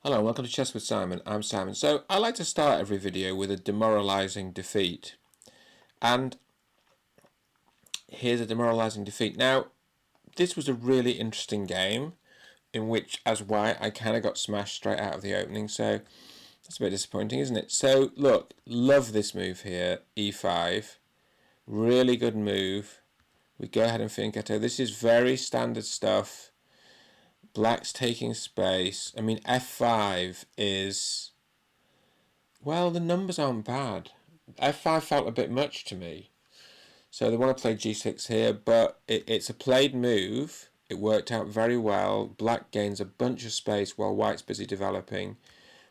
Hello and welcome to Chess with Simon. I'm Simon. So I like to start every video with a demoralising defeat. And here's a demoralising defeat. Now, this was a really interesting game in which, as white, I kind of got smashed straight out of the opening. So that's a bit disappointing, isn't it? So look, love this move here, e5. Really good move. We go ahead and fianchetto. This is very standard stuff. Black's taking space. I mean, f5 is... well, the numbers aren't bad. f5 felt a bit much to me. So they want to play g6 here, but it's a played move. It worked out very well. Black gains a bunch of space while white's busy developing.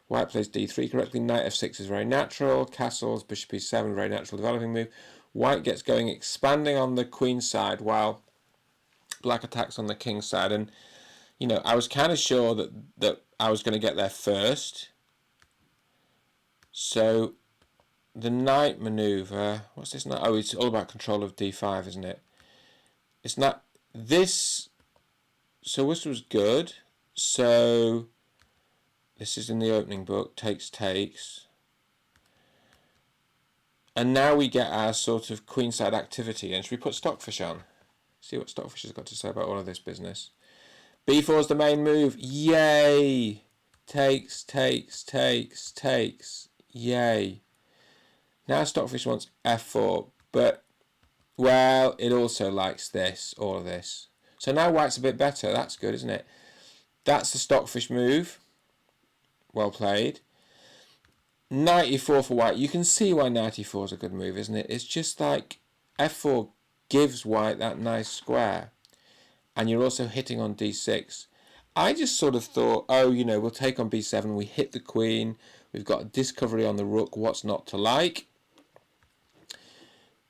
White plays d3 correctly. Knight f6 is very natural. Castles, bishop e7, very natural developing move. White gets going, expanding on the queen side while black attacks on the king side. And, you know, I was kind of sure that I was going to get there first. So the knight maneuver, what's this knight? Oh, it's all about control of d5, isn't it? It's not this. So this was good. So this is in the opening book, takes. And now we get our sort of queenside activity. And should we put Stockfish on? See what Stockfish has got to say about all of this business. b4 is the main move. Yay! Takes. Yay. Now Stockfish wants f4, but, well, it also likes this, all of this. So now white's a bit better. That's good, isn't it? That's the Stockfish move. Well played. Knight e4 for white. You can see why knight e4 is a good move, isn't it? It's just like f4 gives white that nice square. And you're also hitting on d6. I just sort of thought, oh, you know, we'll take on b7. We hit the queen. We've got a discovery on the rook. What's not to like?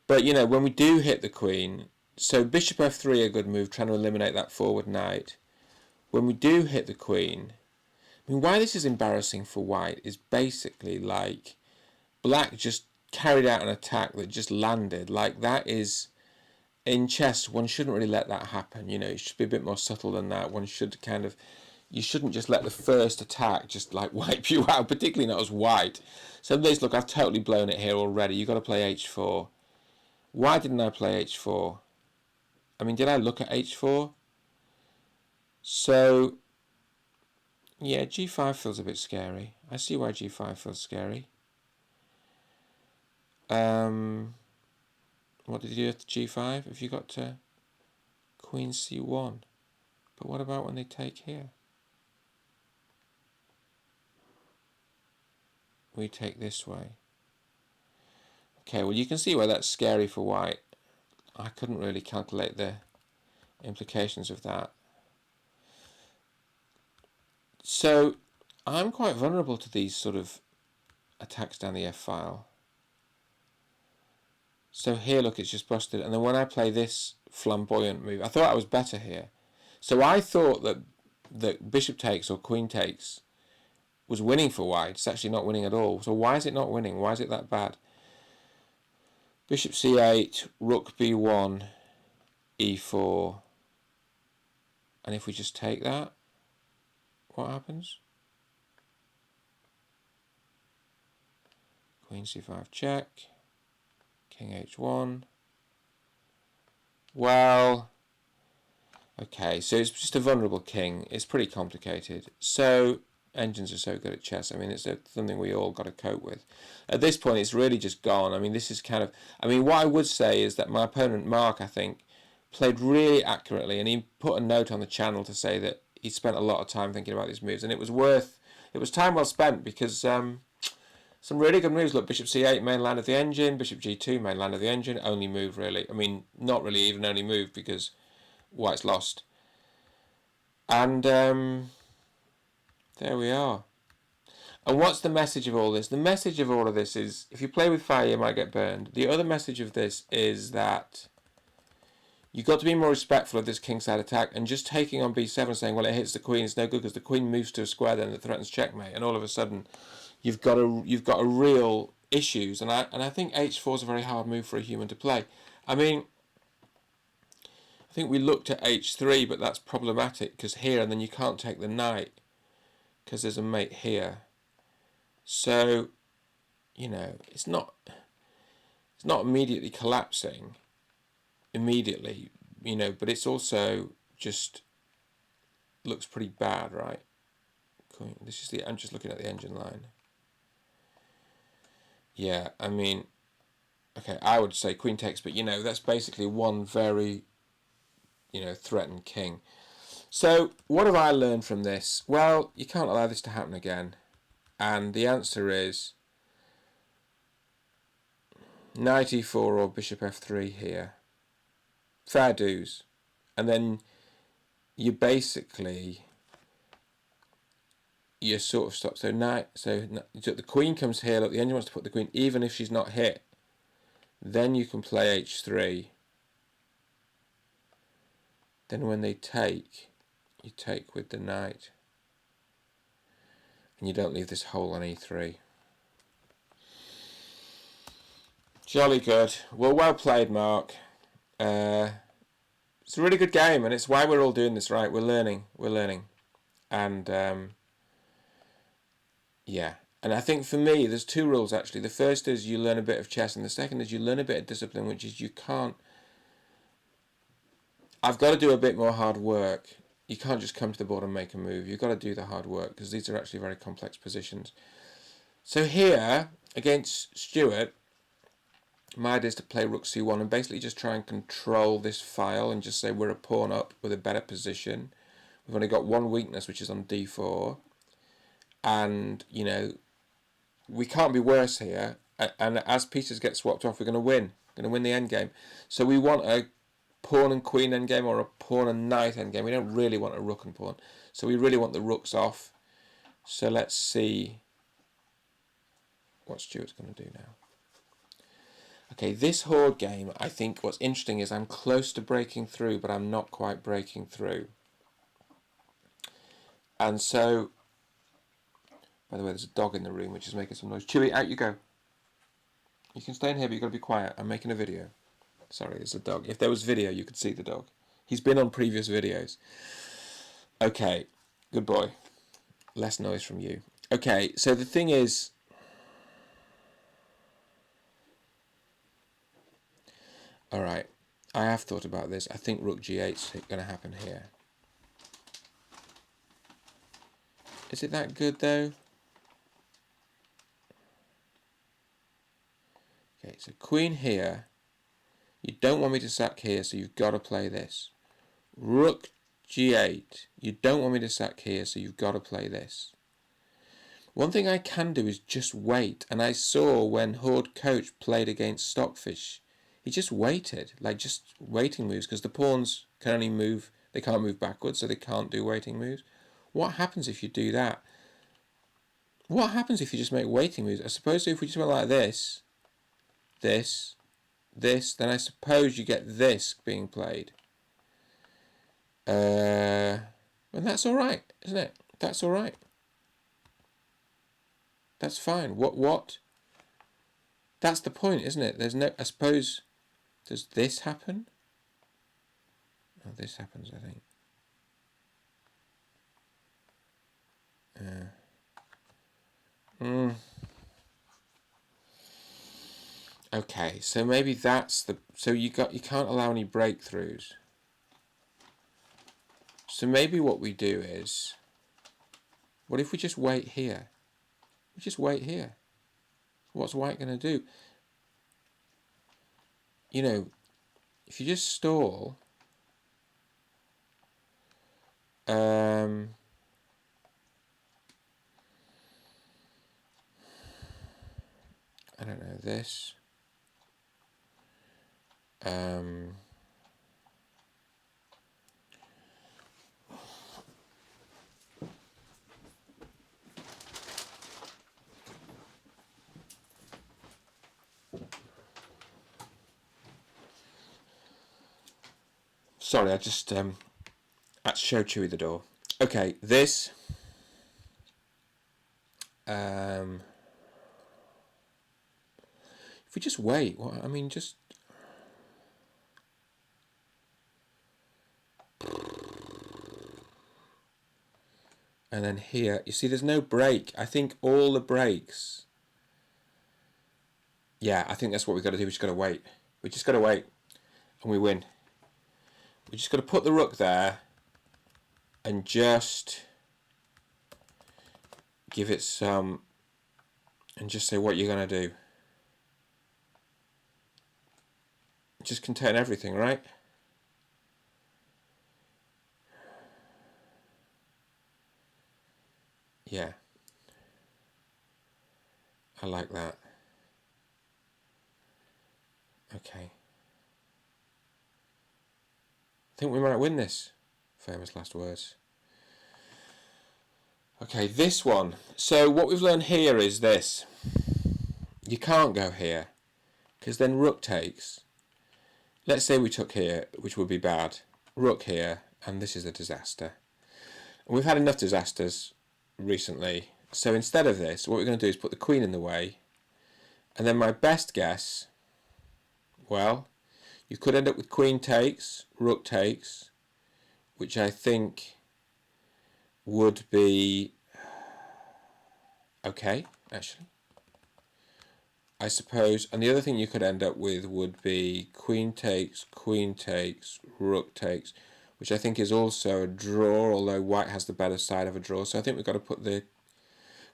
But, you know, when we do hit the queen, so bishop f3 a good move, trying to eliminate that forward knight. When we do hit the queen, I mean, why this is embarrassing for white is basically like black just carried out an attack that just landed. Like, that is, in chess, one shouldn't really let that happen. You know, it should be a bit more subtle than that. One should kind of, you shouldn't just let the first attack just like wipe you out, particularly not as white. So this, look, I've totally blown it here already. You've got to play h4. Why didn't I play h4? I mean, did I look at h4? So, yeah, g5 feels a bit scary. I see why g5 feels scary. What did you do at g5? Have you got to queen c1? But what about when they take here? We take this way. Okay, well, you can see why that's scary for white. I couldn't really calculate the implications of that. So I'm quite vulnerable to these sort of attacks down the f-file. So here, look, it's just busted. And then when I play this flamboyant move, I thought I was better here. So I thought that bishop takes or queen takes was winning for white. It's actually not winning at all. So why is it not winning? Why is it that bad? Bishop c8, rook b1, e4. And if we just take that, what happens? Queen c5 check. King h1. Well, okay, so it's just a vulnerable king. It's pretty complicated. So engines are so good at chess. I mean, it's something we all got to cope with. At this point, it's really just gone. I mean, this is kind of... I mean, what I would say is that my opponent, Mark, I think, played really accurately, and he put a note on the channel to say that he spent a lot of time thinking about these moves, and it was time well spent, because some really good moves. Look, bishop c8, main line of the engine. Bishop g2, main line of the engine. Only move, really. I mean, not really even only move, because white's lost. And there we are. And what's the message of all this? The message of all of this is, if you play with fire, you might get burned. The other message of this is that you've got to be more respectful of this kingside attack, and just taking on b7 saying, well, it hits the queen, it's no good because the queen moves to a square then that threatens checkmate, and all of a sudden you've got a real issues. And I think h4 is a very hard move for a human to play. I mean, I think we looked at h3, but that's problematic because here, and then you can't take the knight because there's a mate here. So, you know, it's not immediately collapsing immediately, you know, but it's also just looks pretty bad, right? This is I'm just looking at the engine line. Yeah, I mean, okay, I would say queen takes, but you know, that's basically one very, you know, threatened king. So what have I learned from this? Well, you can't allow this to happen again. And the answer is knight e4 or bishop f3 here. Fair dues. And then you basically, you sort of stop. So the queen comes here. Look, the engine wants to put the queen, even if she's not hit. Then you can play h3. Then when they take, you take with the knight. And you don't leave this hole on e3. Jolly good. Well played, Mark. It's a really good game, and it's why we're all doing this, right? We're learning. And yeah. And I think for me, there's two rules, actually. The first is you learn a bit of chess, and the second is you learn a bit of discipline, which is you can't... I've got to do a bit more hard work. You can't just come to the board and make a move. You've got to do the hard work, because these are actually very complex positions. So here, against Stuart, my idea is to play rook c1 and basically just try and control this file and just say we're a pawn up with a better position. We've only got one weakness, which is on d4. And, you know, we can't be worse here. And as pieces get swapped off, we're going to win. We're going to win the endgame. So we want a pawn and queen endgame or a pawn and knight endgame. We don't really want a rook and pawn. So we really want the rooks off. So let's see what Stuart's going to do now. Okay, this horde game, I think what's interesting is I'm close to breaking through, but I'm not quite breaking through. And so, by the way, there's a dog in the room which is making some noise. Chewy, out you go. You can stay in here, but you've got to be quiet. I'm making a video. Sorry, there's a dog. If there was video, you could see the dog. He's been on previous videos. Okay, good boy. Less noise from you. Okay, so the thing is... All right, I have thought about this. I think rook g8 is going to happen here. Is it that good, though? Okay, so queen here. You don't want me to sack here, so you've got to play this. Rook g8. You don't want me to sack here, so you've got to play this. One thing I can do is just wait. And I saw when Horde Coach played against Stockfish, he just waited, like just waiting moves, because the pawns can only move, they can't move backwards, so they can't do waiting moves. What happens if you do that? What happens if you just make waiting moves? I suppose if we just went like this, this, then I suppose you get this being played. And that's all right, isn't it? That's all right. That's fine. What? That's the point, isn't it? There's no, I suppose, does this happen? Oh, this happens, I think. Okay, so maybe that's the... So you can't allow any breakthroughs. So maybe what we do is... What if we just wait here? We just wait here. What's white going to do? You know, if you just stall... I don't know, this... Sorry, I just had to show Chewy the door. Okay, this... if we just wait, what I mean, just... And then here, you see there's no break. I think all the breaks... Yeah, I think that's what we've got to do. We just got to wait. We just got to wait. And we win. We just got to put the rook there. And just... give it some... and just say what you're going to do. Just contain everything, right? Yeah. I like that. Okay. I think we might win this. Famous last words. Okay, this one. So what we've learned here is this. You can't go here, because then rook takes. Let's say we took here, which would be bad. Rook here, and this is a disaster. And we've had enough disasters recently. So instead of this, what we're going to do is put the queen in the way. And then my best guess, well, you could end up with queen takes, rook takes, which I think would be okay, actually. I suppose, and the other thing you could end up with would be queen takes, rook takes, which I think is also a draw, although white has the better side of a draw. So I think we've got to put the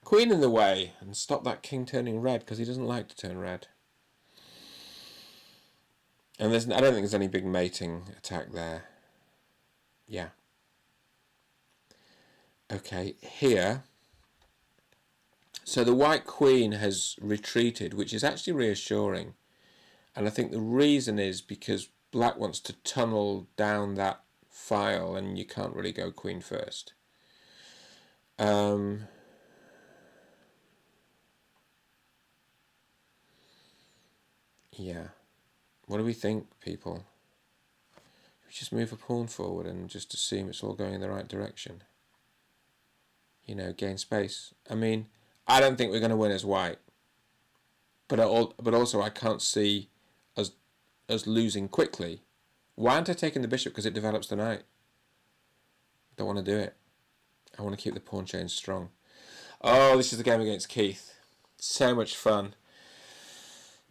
queen in the way and stop that king turning red, because he doesn't like to turn red. And I don't think there's any big mating attack there. Yeah. Okay, here. So the white queen has retreated, which is actually reassuring. And I think the reason is because black wants to tunnel down that file, and you can't really go queen first. Yeah. What do we think, people? We just move a pawn forward and just assume it's all going in the right direction. You know, gain space. I mean, I don't think we're going to win as white. But also I can't see us losing quickly. Why aren't I taking the bishop? Because it develops the knight. Don't want to do it. I want to keep the pawn chain strong. Oh, this is the game against Keith. So much fun.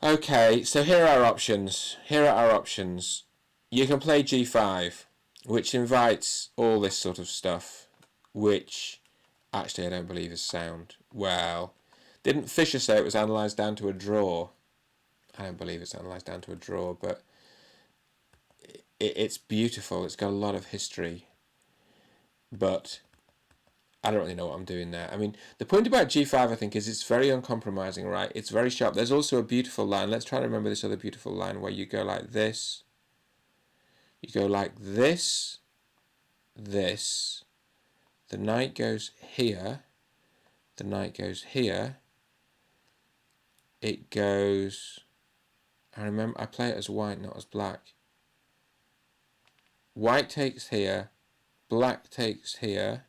Okay, so here are our options. You can play g5, which invites all this sort of stuff, which actually I don't believe is sound. Well, didn't Fisher say it was analysed down to a draw? I don't believe it's analysed down to a draw, but it's beautiful. It's got a lot of history, but I don't really know what I'm doing there. I mean, the point about g5, I think, is it's very uncompromising, right? It's very sharp. There's also a beautiful line. Let's try to remember this other beautiful line where you go like this. You go like this, this. The knight goes here. The knight goes here. It goes... I remember, I play it as white, not as black. White takes here. Black takes here.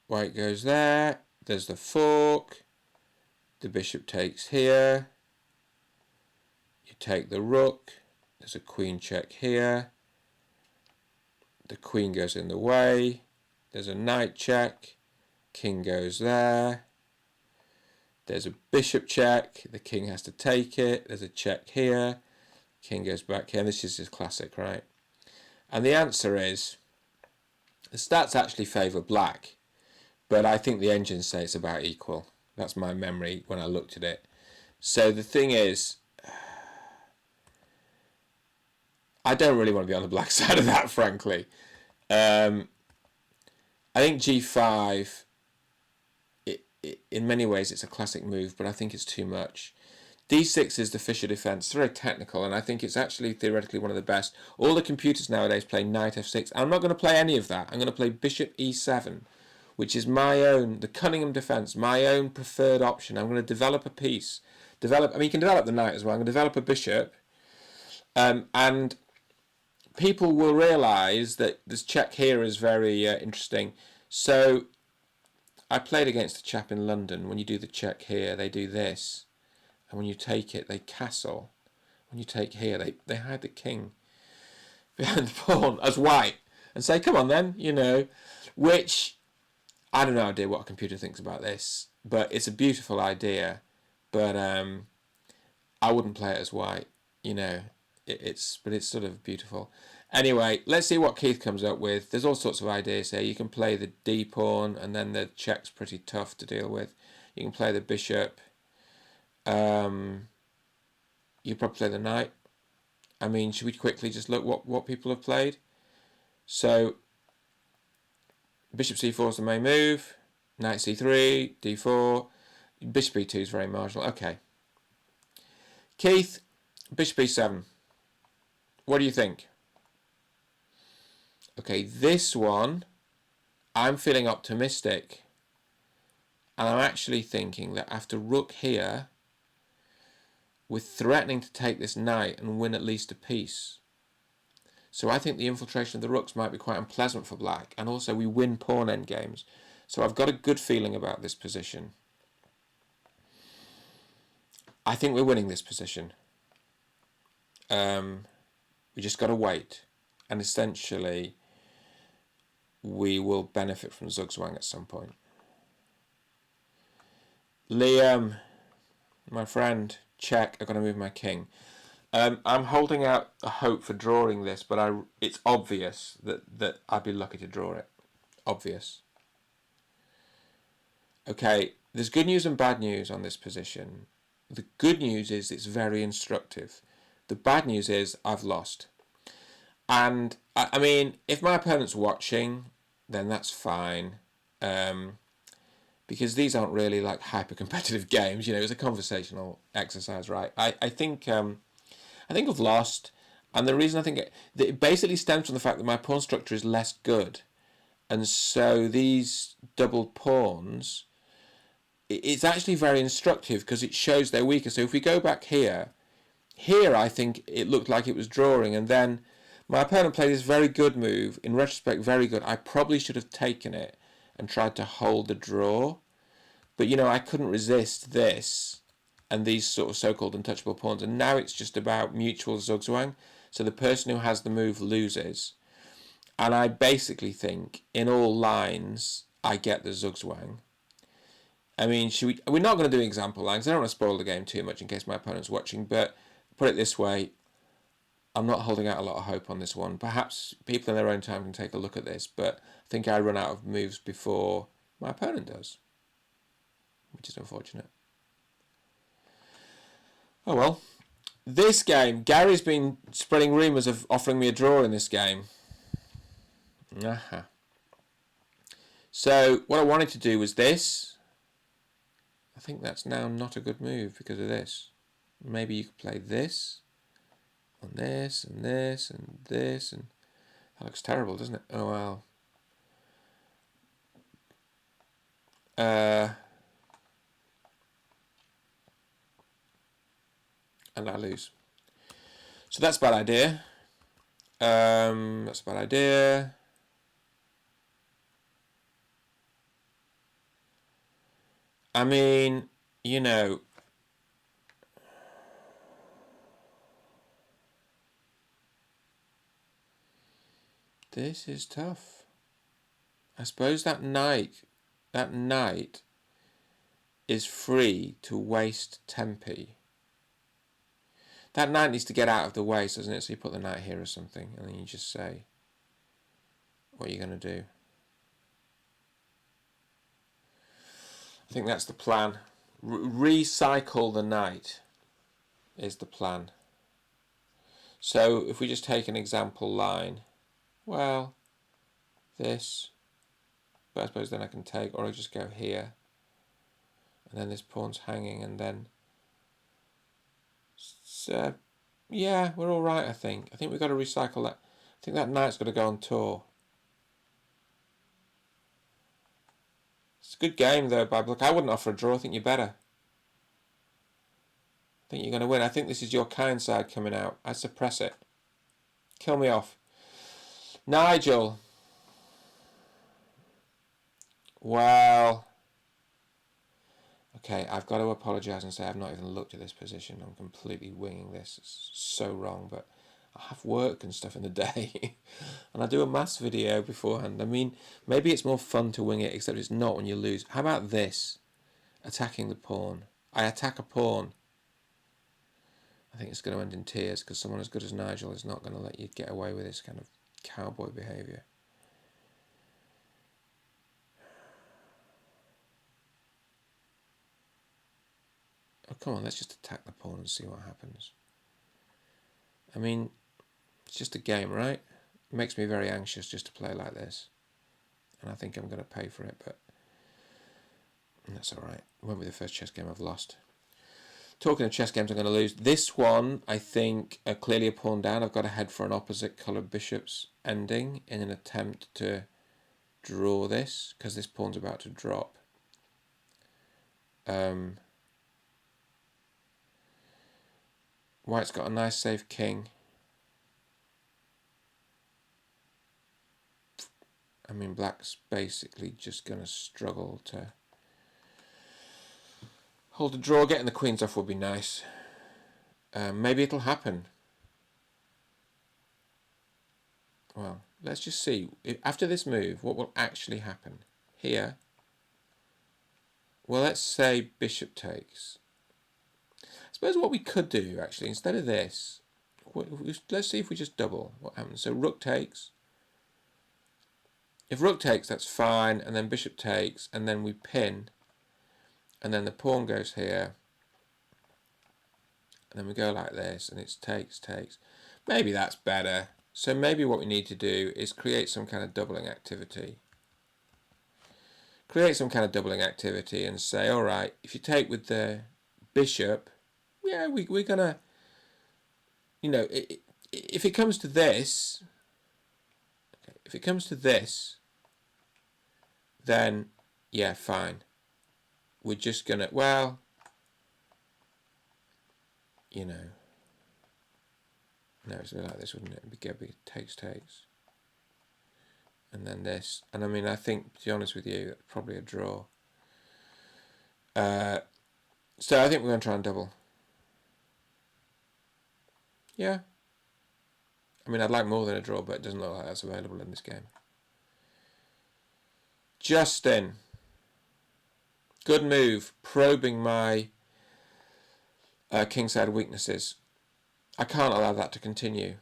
White goes there. There's the fork. The bishop takes here. You take the rook. There's a queen check here. The queen goes in the way. There's a knight check. King goes there. There's a bishop check. The king has to take it. There's a check here. King goes back here. This is just classic, right? And the answer is, the stats actually favour black, but I think the engines say it's about equal. That's my memory when I looked at it. So the thing is, I don't really want to be on the black side of that, frankly. I think g5, in many ways, it's a classic move, but I think it's too much. d6 is the Fischer defense. It's very technical, and I think it's actually theoretically one of the best. All the computers nowadays play knight f6. I'm not going to play any of that. I'm going to play bishop e7, which is my own, the Cunningham defense, my own preferred option. I'm going to develop a piece. You can develop the knight as well. I'm going to develop a bishop, and people will realise that this check here is very interesting. So I played against a chap in London. When you do the check here, they do this. And when you take it, they castle. When you take here, they hide the king behind the pawn as white and say, come on then, which I don't know idea what a computer thinks about this, but it's a beautiful idea. But I wouldn't play it as white, but it's sort of beautiful. Anyway, let's see what Keith comes up with. There's all sorts of ideas here. You can play the D pawn, and then the check's pretty tough to deal with. You can play the bishop. You probably play the knight. I mean, should we quickly just look what people have played? So, bishop c4 is the main move. Knight c3, d4. Bishop e2 is very marginal. Okay. Keith, bishop e7. What do you think? Okay, this one, I'm feeling optimistic. And I'm actually thinking that after rook here, we're threatening to take this knight and win at least a piece. So I think the infiltration of the rooks might be quite unpleasant for black. And also we win pawn endgames. So I've got a good feeling about this position. I think we're winning this position. We just got to wait. And essentially, we will benefit from Zugzwang at some point. Liam, my friend, check. I'm going to move my king. I'm holding out a hope for drawing this, but it's obvious that I'd be lucky to draw it. Obvious. Okay, there's good news and bad news on this position. The good news is it's very instructive. The bad news is I've lost. And, I mean, if my opponent's watching, then that's fine. Because these aren't really like hyper-competitive games. It's a conversational exercise, right? I think I've lost. And the reason I think it basically stems from the fact that my pawn structure is less good. And so these double pawns, it's actually very instructive because it shows they're weaker. So if we go back here I think it looked like it was drawing, and then my opponent played this very good move. In retrospect, very good. I probably should have taken it and tried to hold the draw. But, I couldn't resist this and these sort of so-called untouchable pawns. And now it's just about mutual Zugzwang. So the person who has the move loses. And I basically think, in all lines, I get the Zugzwang. I mean, we're not going to do example lines. I don't want to spoil the game too much in case my opponent's watching. But put it this way, I'm not holding out a lot of hope on this one. Perhaps people in their own time can take a look at this. But I think I run out of moves before my opponent does, which is unfortunate. Oh well. This game, Gary's been spreading rumours of offering me a draw in this game. So what I wanted to do was this. I think that's now not a good move because of this. Maybe you could play this, and this, and this, and this, and that looks terrible, doesn't it? Oh well. And I lose. So that's a bad idea. That's a bad idea. I mean, this is tough. I suppose that knight is free to waste tempi. That knight needs to get out of the way, doesn't it? So you put the knight here or something, and then you just say, what are you going to do? I think that's the plan. Recycle the knight is the plan. So if we just take an example line, well, this, but I suppose then I can take, or I just go here, and then this pawn's hanging, and then, so, yeah, we're all right, I think. I think we've got to recycle that. I think that knight's got to go on tour. It's a good game, though, Bob. Look, I wouldn't offer a draw. I think you're better. I think you're going to win. I think this is your kind side coming out. I suppress it. Kill me off. Nigel. Well, Okay, I've got to apologise and say I've not even looked at this position. I'm completely winging this. It's so wrong, but I have work and stuff in the day. And I do a maths video beforehand. I mean, maybe it's more fun to wing it, except it's not when you lose. How about this? Attacking the pawn. I attack a pawn. I think it's going to end in tears because someone as good as Nigel is not going to let you get away with this kind of cowboy behaviour. Oh, come on, let's just attack the pawn and see what happens. I mean, it's just a game, right? It makes me very anxious just to play like this. And I think I'm going to pay for it, but that's all right. It won't be the first chess game I've lost. Talking of chess games I'm going to lose. This one, I think, clearly a pawn down. I've got to head for an opposite coloured bishop's ending in an attempt to draw this, because this pawn's about to drop. White's got a nice safe king. I mean, black's basically just going to struggle to hold a draw. Getting the queens off would be nice. Maybe it'll happen. Well, let's just see. After this move, what will actually happen? Here. Well, let's say bishop takes. I suppose what we could do, actually, instead of this, let's see if we just double. What happens? So rook takes. If rook takes, that's fine, and then bishop takes, and then we pin, and then the pawn goes here, and then we go like this, and it's takes, takes. Maybe that's better. So maybe what we need to do is create some kind of doubling activity. Create some kind of doubling activity and say, all right, if you take with the bishop, yeah, we're going to, you know, if it comes to this, if it comes to this, then, yeah, fine. We're just going to, well, you know, no, it's a bit like this, wouldn't it? It'd be takes, takes. And then this. And I mean, I think, to be honest with you, probably a draw. So I think we're going to try and double. Yeah. I mean, I'd like more than a draw, but it doesn't look like that's available in this game. Justin. Good move. Probing my kingside weaknesses. I can't allow that to continue.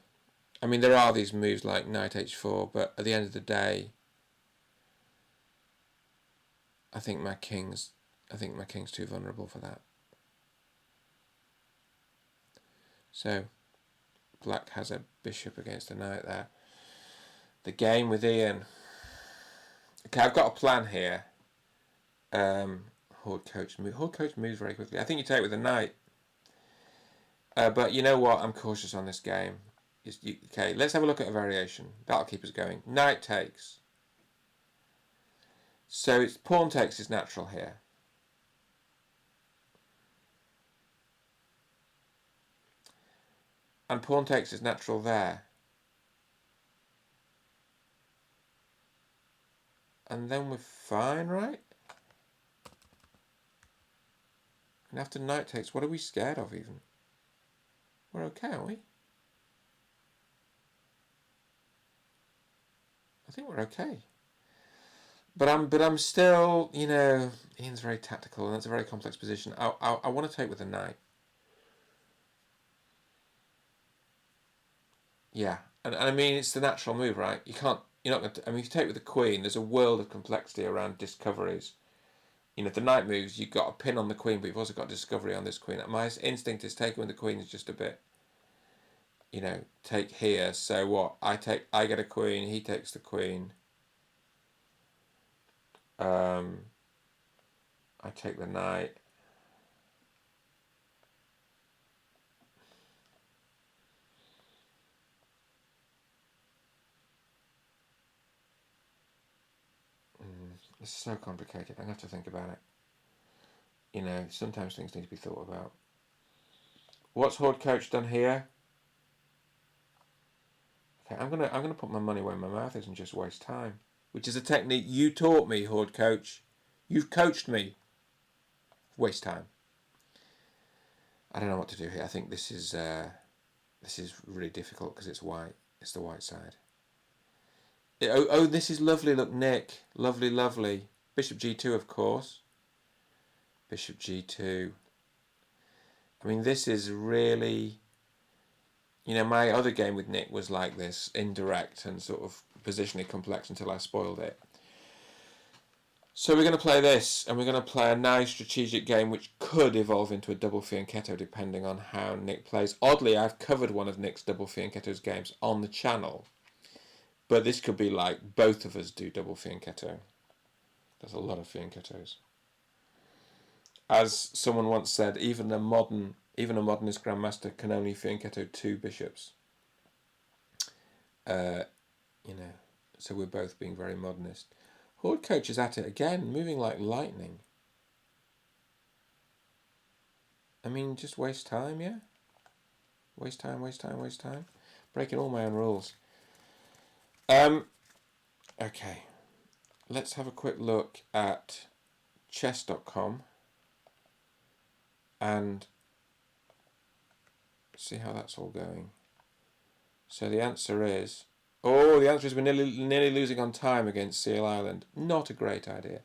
I mean, there are these moves like knight h4, but at the end of the day, I think my king's too vulnerable for that. So, black has a bishop against a knight there. The game with Ian. Okay, I've got a plan here. Horde coach moves very quickly. I think you take with a knight. But you know what? I'm cautious on this game. Okay, let's have a look at a variation. That'll keep us going. Knight takes. So it's pawn takes is natural here. And pawn takes is natural there. And then we're fine, right? And after knight takes, what are we scared of even? We're okay, aren't we? I think we're okay. But I'm still, you know, Ian's very tactical, and that's a very complex position. I want to take with a knight. Yeah, and I mean, it's the natural move, right? You're not going to, I mean, if you take with the queen, there's a world of complexity around discoveries. You know, if the knight moves, you've got a pin on the queen, but you've also got discovery on this queen. My instinct is taking with the queen is just a bit, you know, take here. So what? I get a queen, he takes the queen. I take the knight. It's so complicated. I'm going to have to think about it. You know, sometimes things need to be thought about. What's Horde Coach done here? Okay, I'm gonna put my money where my mouth is and just waste time, which is a technique you taught me, Horde Coach. You've coached me. Waste time. I don't know what to do here. I think this is really difficult because it's white. It's the white side. Oh, this is lovely. Look, Nick. Lovely, lovely. Bishop g2, of course. Bishop g2. I mean, this is really... You know, my other game with Nick was like this, indirect and sort of positionally complex until I spoiled it. So we're going to play this, and we're going to play a nice strategic game which could evolve into a double fianchetto depending on how Nick plays. Oddly, I've covered one of Nick's double fianchetto's games on the channel, but this could be like both of us do double fianchetto. There's a lot of fianchettos. As someone once said, even a modernist grandmaster can only fianchetto 2 bishops. You know, so we're both being very modernist. Horde coach is at it again, moving like lightning. I mean, just waste time, yeah? Waste time, waste time, waste time. Breaking all my own rules. Okay. Let's have a quick look at chess.com and see how that's all going. So the answer is... Oh, the answer is we're nearly losing on time against Seal Island. Not a great idea.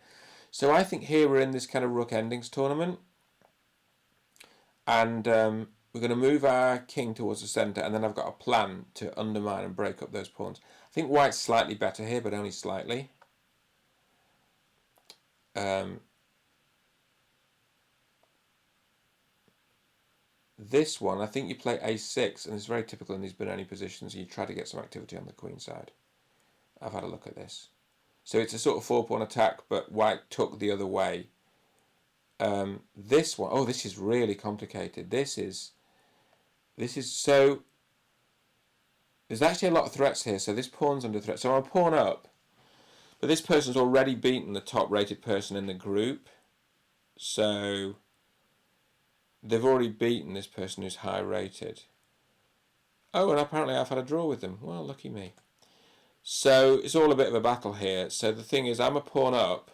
So I think here we're in this kind of rook endings tournament. And we're going to move our king towards the centre, and then I've got a plan to undermine and break up those pawns. I think white's slightly better here, but only slightly. This one, I think you play a6, and it's very typical in these Benoni positions. You try to get some activity on the queen side. I've had a look at this. So it's a sort of 4-pawn attack, but white took the other way. This one, oh, this is really complicated. This is so... There's actually a lot of threats here, so this pawn's under threat. So I'm a pawn up, but this person's already beaten the top-rated person in the group. So they've already beaten this person who's high-rated. Oh, and apparently I've had a draw with them. Well, lucky me. So it's all a bit of a battle here. So the thing is, I'm a pawn up,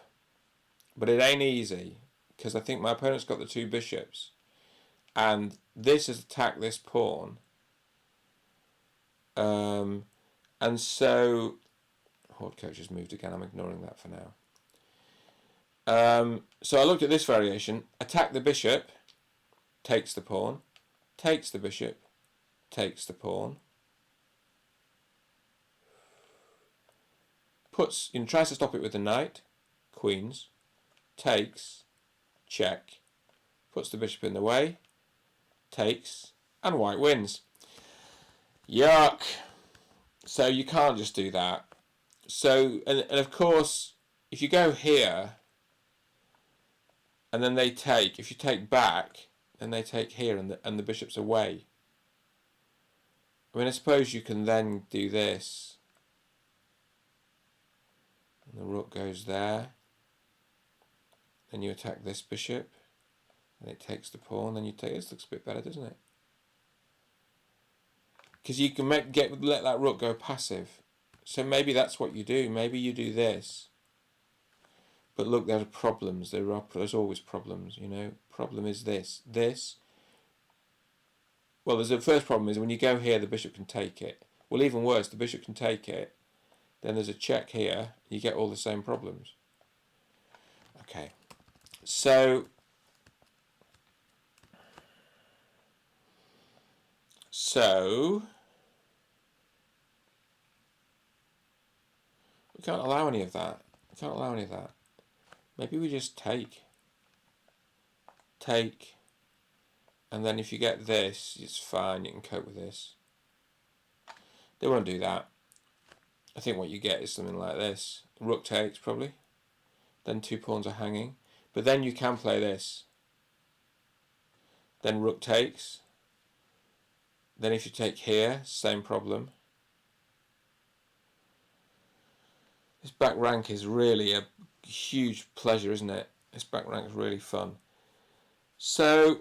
but it ain't easy, because I think my opponent's got the 2 bishops. And this has attacked this pawn. And so... Horde coach has moved again. I'm ignoring that for now. So I looked at this variation. Attack the bishop, takes the pawn, takes the bishop, takes the pawn. Puts, tries to stop it with the knight, queens, takes, check, puts the bishop in the way, takes, and white wins. Yuck. So you can't just do that. So, and of course, if you go here, and then they take, if you take back, then they take here, and the bishop's away. I mean, I suppose you can then do this. And the rook goes there. Then you attack this bishop, and it takes the pawn, then you take, this looks a bit better, doesn't it? Because you can let that rook go passive. So maybe that's what you do. Maybe you do this. But look, there are problems. There's always problems, you know. Problem is this. Well, the first problem is when you go here, the bishop can take it. Well, even worse, the bishop can take it. Then there's a check here. You get all the same problems. Okay. So we can't allow any of that. We can't allow any of that. Maybe we just take, and then if you get this, it's fine, you can cope with this. They won't do that. I think what you get is something like this. Rook takes, probably. Then 2 pawns are hanging. But then you can play this. Then rook takes. Then if you take here, same problem. This back rank is really a huge pleasure, isn't it? This back rank is really fun. So,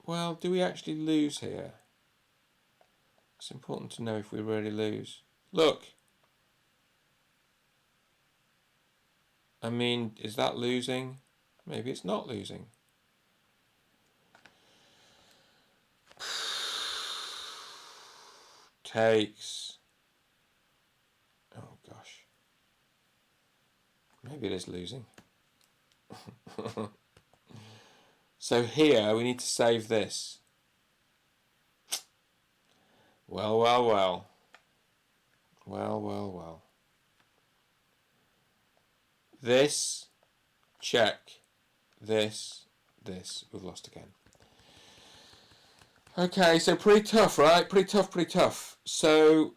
well, do we actually lose here? It's important to know if we really lose. Look. I mean, is that losing? Maybe it's not losing. Takes. Oh gosh. Maybe it is losing. So here we need to save this. Well, well, well. Well, well, well. This, check. This. We've lost again. Okay, so pretty tough, right? Pretty tough. So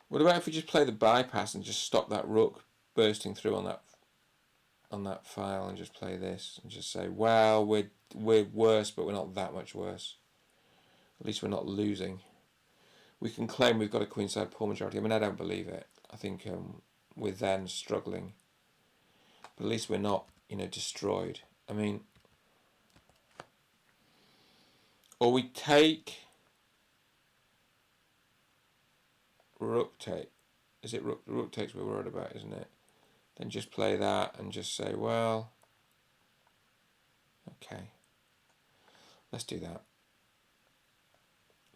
what about if we just play the bypass and just stop that rook bursting through on that file and just play this and just say, well, we're worse, but we're not that much worse. At least we're not losing. We can claim we've got a queenside pawn majority. I mean, I don't believe it. I think we're then struggling, but at least we're not, destroyed. I mean, or we take rook take. Is it rook takes we're worried about, isn't it? Then just play that and just say, well, okay, let's do that.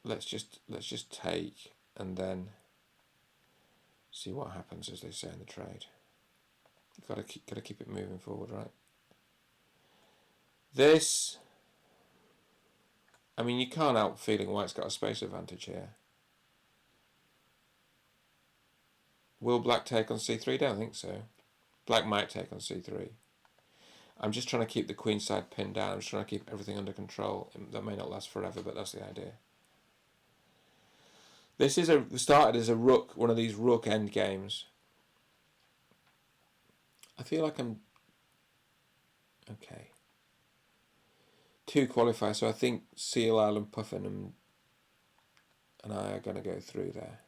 Let's just take and then see what happens, as they say in the trade. You've got to keep it moving forward, right? This, I mean, you can't help feeling White's got a space advantage here. Will Black take on c3? Don't think so. Black might take on c3. I'm just trying to keep the queen side pinned down. I'm just trying to keep everything under control. That may not last forever, but that's the idea. This is started as a rook, one of these rook end games. I feel like I'm okay. 2 qualify, so I think Seal Island, Puffin and I are going to go through there.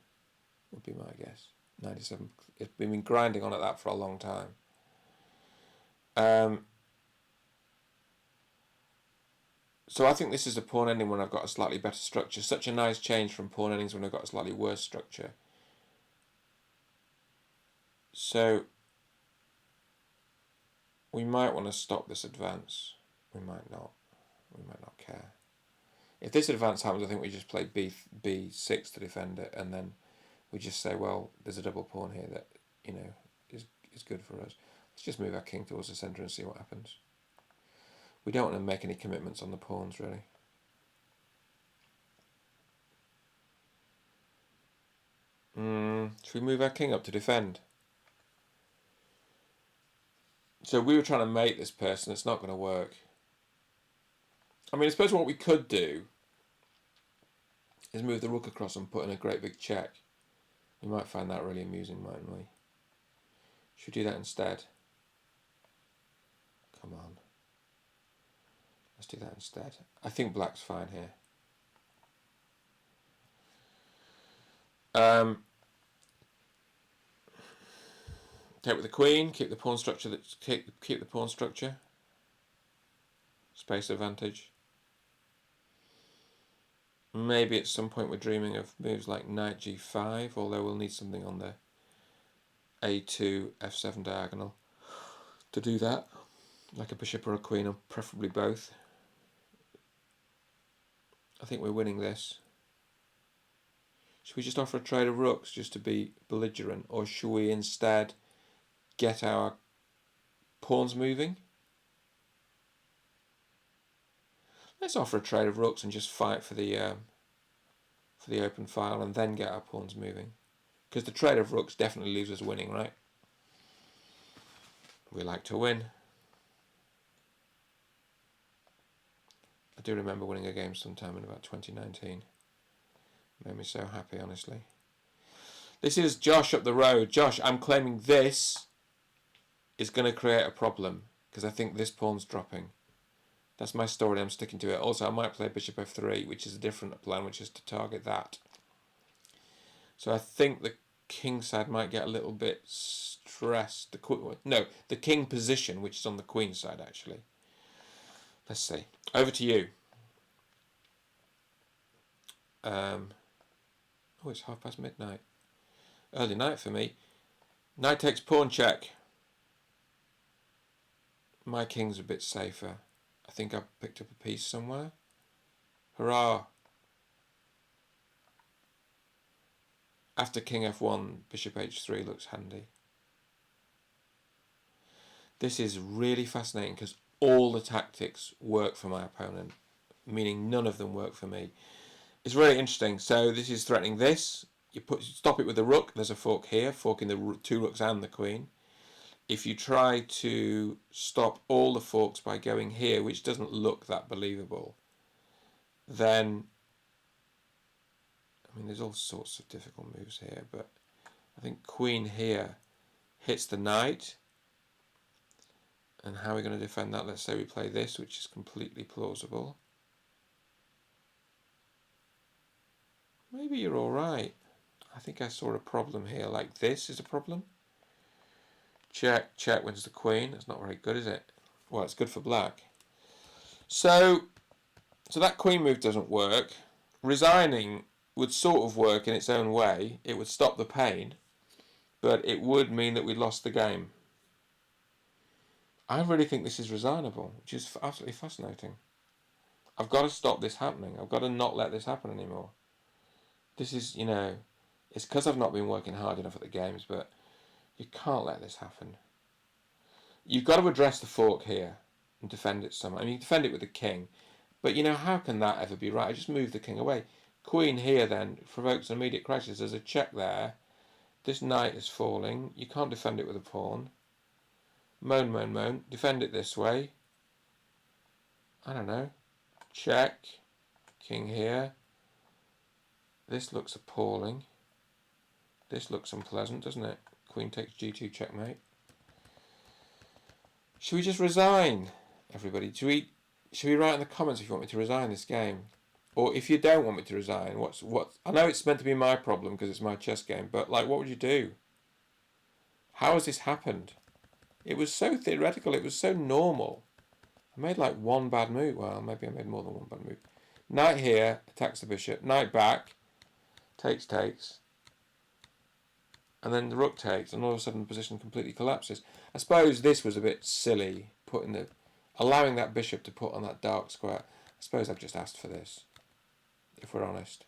Would be my guess. 97. It's been grinding on at that for a long time. So I think this is a pawn ending when I've got a slightly better structure. Such a nice change from pawn endings when I've got a slightly worse structure. So we might want to stop this advance. We might not. We might not care. If this advance happens, I think we just play b6 to defend it, and then we just say, well, there's a double pawn here that is good for us. Let's just move our king towards the centre and see what happens. We don't want to make any commitments on the pawns, really. Should we move our king up to defend? So we were trying to mate this person. It's not going to work. I mean, I suppose what we could do is move the rook across and put in a great big check. We might find that really amusing, mightn't we? Should we do that instead? Come on. Let's do that instead. I think black's fine here. Take with the queen, keep the pawn structure. Keep the pawn structure. Space advantage. Maybe at some point we're dreaming of moves like knight g5, although we'll need something on the a2, f7 diagonal to do that, like a bishop or a queen, or preferably both. I think we're winning this. Should we just offer a trade of rooks just to be belligerent, or should we instead get our pawns moving? Let's offer a trade of rooks and just fight for the open file and then get our pawns moving. Because the trade of rooks definitely leaves us winning, right? We like to win. I do remember winning a game sometime in about 2019. Made me so happy, honestly. This is Josh up the road. Josh, I'm claiming this is going to create a problem because I think this pawn's dropping. That's my story. I'm sticking to it. Also, I might play bishop f3, which is a different plan, which is to target that. So I think the king side might get a little bit stressed. The king position, which is on the queen side, actually. Let's see. Over to you. Oh, it's midnight. Early night for me. Knight takes pawn check. My king's a bit safer. I think I've picked up a piece somewhere. Hurrah! After king f1, bishop h3 looks handy. This is really fascinating because all the tactics work for my opponent, meaning none of them work for me. It's really interesting. So this is threatening this. You stop it with the rook. There's a fork here, forking the two rooks and the queen. If you try to stop all the forks by going here, which doesn't look that believable, then, I mean, there's all sorts of difficult moves here, but I think queen here hits the knight. And how are we going to defend that? Let's say we play this, which is completely plausible. Maybe you're all right. I think I saw a problem here. Like this is a problem. Check, check wins the queen. That's not very good, is it? Well, it's good for black. So that queen move doesn't work. Resigning would sort of work in its own way. It would stop the pain, but it would mean that we lost the game. I really think this is resignable, which is absolutely fascinating. I've got to stop this happening. I've got to not let this happen anymore. This is, you know, it's because I've not been working hard enough at the games, but you can't let this happen. You've got to address the fork here and defend it somehow. I mean, you can defend it with the king, but, you know, how can that ever be right? I just move the king away. Queen here then provokes an immediate crisis. There's a check there. This knight is falling. You can't defend it with a pawn. Moan, moan, moan. Defend it this way. I don't know. Check. King here. This looks appalling. This looks unpleasant, doesn't it? Queen takes g2 checkmate. Should we just resign, everybody? Should we write in the comments if you want me to resign this game? Or if you don't want me to resign, what? I know it's meant to be my problem because it's my chess game, but like, what would you do? How has this happened? It was so theoretical. It was so normal. I made like one bad move. Well, maybe I made more than one bad move. Knight here attacks the bishop. Knight back. Takes, takes. And then the rook takes, and all of a sudden the position completely collapses. I suppose this was a bit silly, allowing that bishop to put on that dark square. I suppose I've just asked for this, if we're honest.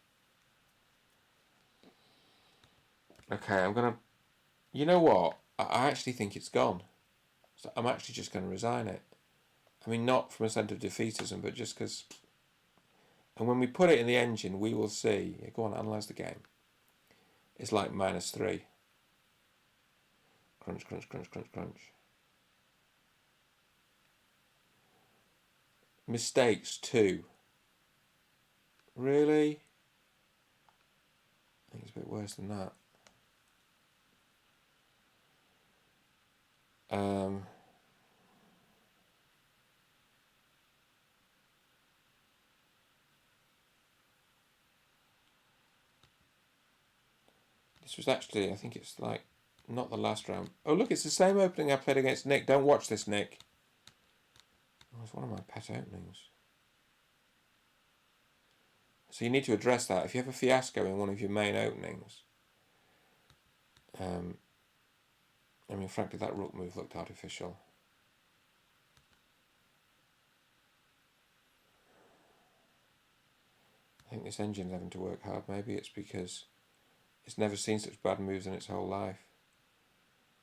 Okay, you know what? I actually think it's gone. So I'm actually just going to resign it. I mean, not from a sense of defeatism, but just because. And when we put it in the engine, we will see. Yeah, go on, analyse the game. It's like -3. Crunch, crunch, crunch, crunch, crunch. Mistakes 2. Really? I think it's a bit worse than that. This was actually, I think it's like, not the last round. Oh, look, it's the same opening I played against Nick. Don't watch this, Nick. Oh, it's one of my pet openings. So you need to address that. If you have a fiasco in one of your main openings, I mean, frankly, that rook move looked artificial. I think this engine's having to work hard. Maybe it's because it's never seen such bad moves in its whole life.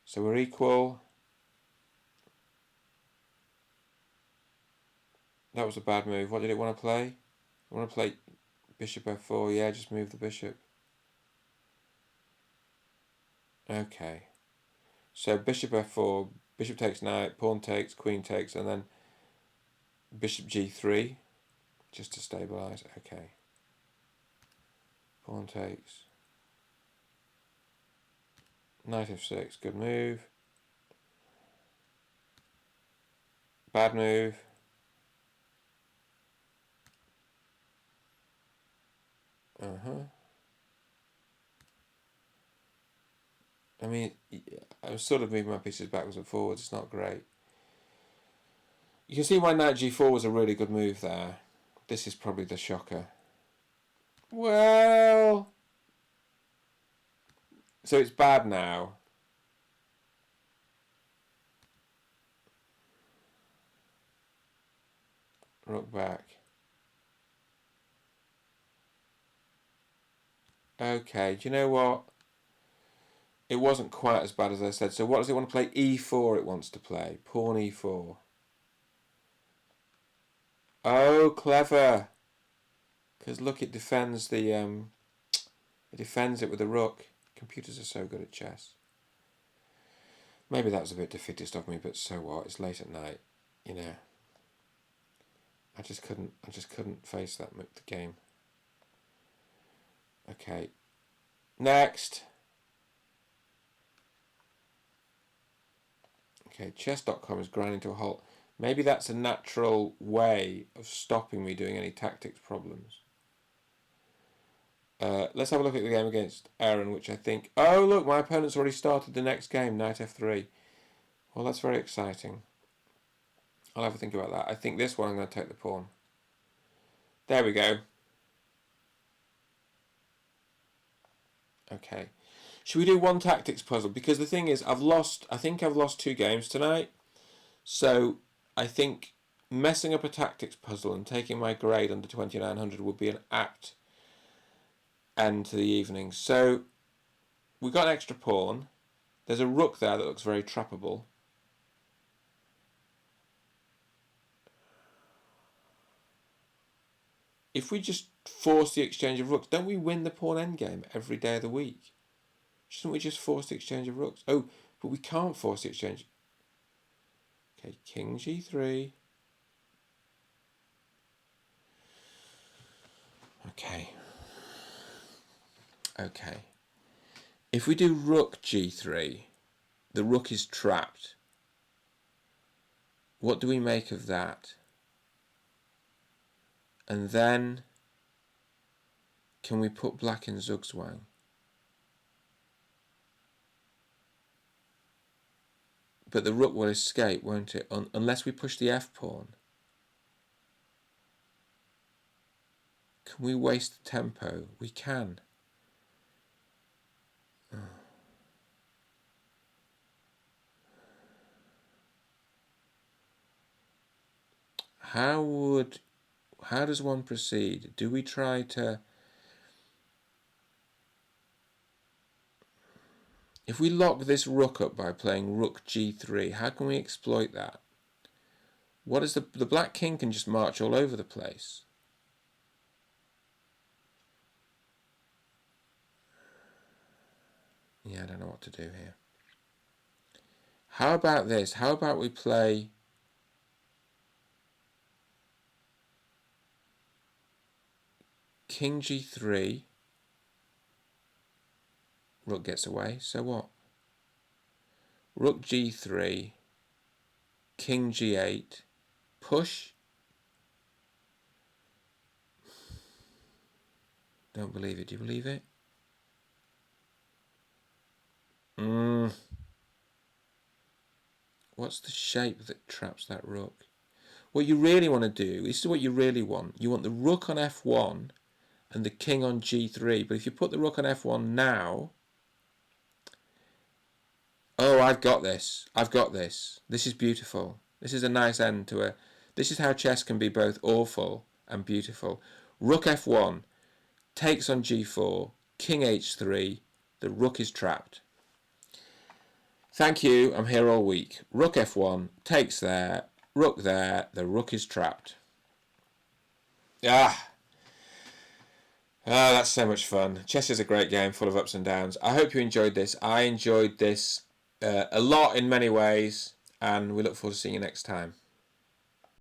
So we're equal. That was a bad move. What did it want to play? I want to play bishop f4. Yeah, just move the bishop. Okay. So bishop f4, bishop takes knight, pawn takes, queen takes, and then bishop g3, just to stabilise. Okay. Pawn takes. Knight f6, good move. Bad move. I mean, I was sort of moving my pieces backwards and forwards. It's not great. You can see why knight g4 was a really good move there. This is probably the shocker. Well, So it's bad now. Rook back. Okay, do you know what? It wasn't quite as bad as I said. So what does it want to play? E4 it wants to play. Pawn E4. Oh, clever. Because look, it defends the it defends it with a rook. Computers are so good at chess. Maybe that was a bit defeatist of me, but so what? It's late at night, you know. I just couldn't face that the game. Okay. Next. Okay, chess.com is grinding to a halt. Maybe that's a natural way of stopping me doing any tactics problems. Let's have a look at the game against Aaron, which I think... Oh, look, my opponent's already started the next game, knight f3. Well, that's very exciting. I'll have a think about that. I think this one I'm going to take the pawn. There we go. Okay. Should we do one tactics puzzle? Because the thing is, I think I've lost 2 games tonight. So I think messing up a tactics puzzle and taking my grade under 2900 would be an apt end to the evening. So we've got an extra pawn. There's a rook there that looks very trappable. If we just force the exchange of rooks, don't we win the pawn endgame every day of the week? Shouldn't we just force the exchange of rooks? Oh, but we can't force the exchange. Okay, king g3. Okay. Okay. If we do rook g3, the rook is trapped. What do we make of that? And then, can we put black in Zugzwang? But the rook will escape, won't it? Unless we push the f-pawn. Can we waste the tempo? We can. Oh. How does one proceed? Do we try to... If we lock this rook up by playing rook g3, how can we exploit that? What is the black king can just march all over the place. Yeah, I don't know what to do here. How about this? How about we play king g3, rook gets away, so what? Rook g3, king g8, push. Don't believe it. Do you believe it? What's the shape that traps that rook? What you really want to do, this is what you really want. You want the rook on f1 and the king on g3. But if you put the rook on f1 now... Oh, I've got this. I've got this. This is beautiful. This is a nice end to a... This is how chess can be both awful and beautiful. Rook f1 takes on g4, king h3, the rook is trapped. Thank you, I'm here all week. Rook f1, takes there, rook there, the rook is trapped. That's so much fun. Chess is a great game, full of ups and downs. I hope you enjoyed this. I enjoyed this a lot in many ways, and we look forward to seeing you next time.